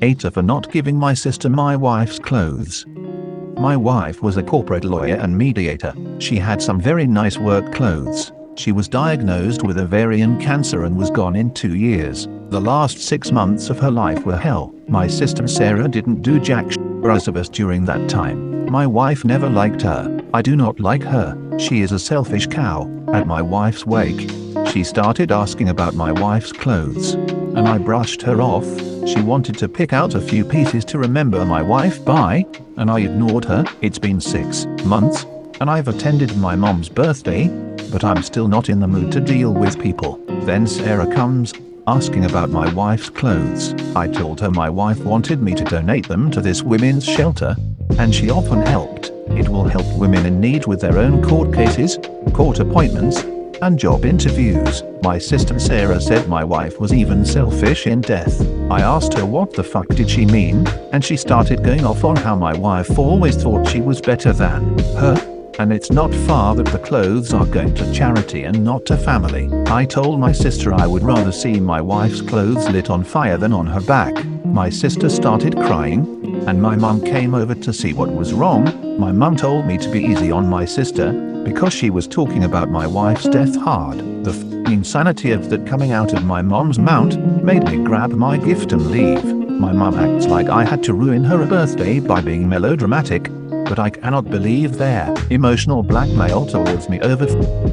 AmITheA for not giving my sister my wife's clothes. My wife was a corporate lawyer and mediator. She had some very nice work clothes. She was diagnosed with ovarian cancer and was gone in 2 years. The last 6 months of her life were hell. My sister Sarah didn't do jack for us of us during that time. My wife never liked her. I do not like her. She is a selfish cow. At my wife's wake, she started asking about my wife's clothes, and I brushed her off. She wanted to pick out a few pieces to remember my wife by, and I ignored her. It's been 6 months, and I've attended my mom's birthday, but I'm still not in the mood to deal with people. Then Sarah comes, asking about my wife's clothes. I told her my wife wanted me to donate them to this women's shelter, and she often helped. It will help women in need with their own court cases, court appointments, and job interviews. My sister Sarah said my wife was even selfish in death. I asked her what the fuck did she mean, and she started going off on how my wife always thought she was better than her, and it's not far that the clothes are going to charity and not to family. I told my sister I would rather see my wife's clothes lit on fire than on her back. My sister started crying, and my mum came over to see what was wrong. My mum told me to be easy on my sister, because she was talking about my wife's death hard. The insanity of that coming out of my mom's mouth made me grab my gift and leave. My mum acts like I had to ruin her birthday by being melodramatic, but I cannot believe their emotional blackmail towards me over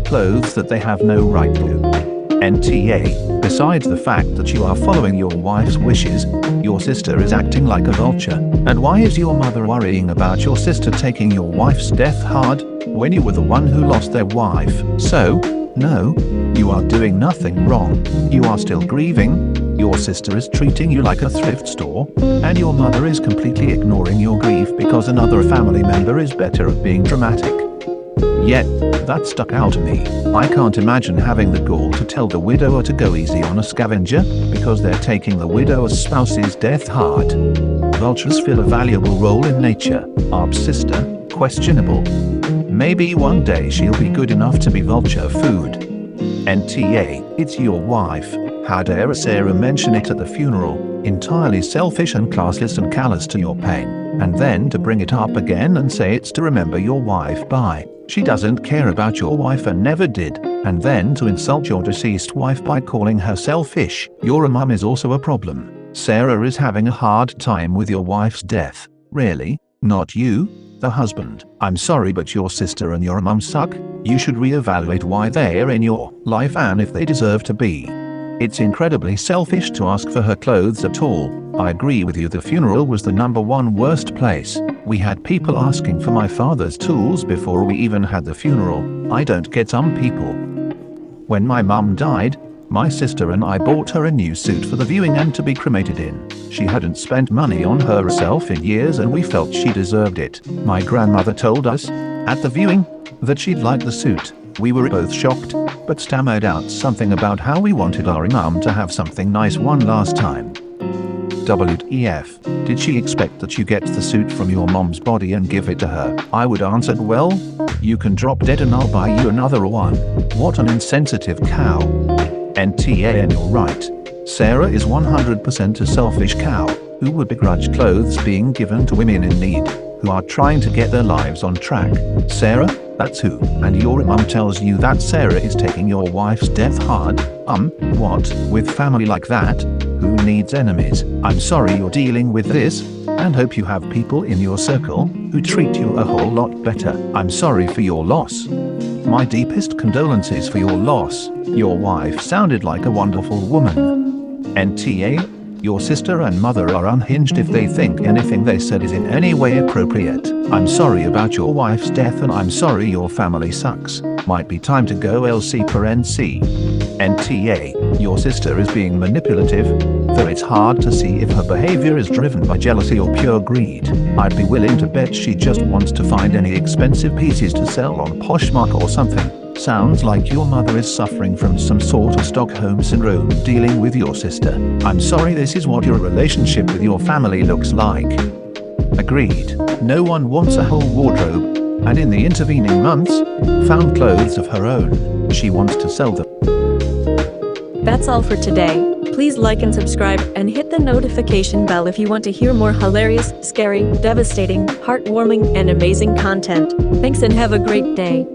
clothes that they have no right to. NTA, besides the fact that you are following your wife's wishes, your sister is acting like a vulture. And why is your mother worrying about your sister taking your wife's death hard, when you were the one who lost their wife? So, no, you are doing nothing wrong. You are still grieving, your sister is treating you like a thrift store, and your mother is completely ignoring your grief because another family member is better at being dramatic. Yet, that stuck out to me. I can't imagine having the gall to tell the widower to go easy on a scavenger, because they're taking the widower's spouse's death hard. Vultures fill a valuable role in nature. Arb's sister, questionable. Maybe one day she'll be good enough to be vulture food. NTA, it's your wife. How dare Sarah mention it at the funeral? Entirely selfish and classless and callous to your pain. And then to bring it up again and say it's to remember your wife by. She doesn't care about your wife and never did. And then to insult your deceased wife by calling her selfish. Your mum is also a problem. Sarah is having a hard time with your wife's death. Really? Not you, the husband. I'm sorry, but your sister and your mum suck. You should reevaluate why they're in your life and if they deserve to be. It's incredibly selfish to ask for her clothes at all. I agree with you, the funeral was the #1 worst place. We had people asking for my father's tools before we even had the funeral. I don't get some people. When my mum died, my sister and I bought her a new suit for the viewing and to be cremated in. She hadn't spent money on herself in years and we felt she deserved it. My grandmother told us, at the viewing, that she'd like the suit. We were both shocked, but stammered out something about how we wanted our mum to have something nice one last time. WTF, did she expect that you get the suit from your mom's body and give it to her? I would answer, well, you can drop dead and I'll buy you another one. What an insensitive cow. NTA, and you're right. Sarah is 100% a selfish cow, who would begrudge clothes being given to women in need, who are trying to get their lives on track. Sarah, that's who. And your mum tells you that Sarah is taking your wife's death hard. What? With family like that? Who needs enemies? I'm sorry you're dealing with this, and hope you have people in your circle who treat you a whole lot better. I'm sorry for your loss. My deepest condolences for your loss. Your wife sounded like a wonderful woman. NTA, your sister and mother are unhinged if they think anything they said is in any way appropriate. I'm sorry about your wife's death and I'm sorry your family sucks. Might be time to go LC per NC. NTA, your sister is being manipulative, though it's hard to see if her behavior is driven by jealousy or pure greed. I'd be willing to bet she just wants to find any expensive pieces to sell on Poshmark or something. Sounds like your mother is suffering from some sort of Stockholm syndrome dealing with your sister. I'm sorry, this is what your relationship with your family looks like. Agreed. No one wants a whole wardrobe, and in the intervening months, found clothes of her own. She wants to sell them. That's all for today. Please like and subscribe, and hit the notification bell if you want to hear more hilarious, scary, devastating, heartwarming, and amazing content. Thanks and have a great day.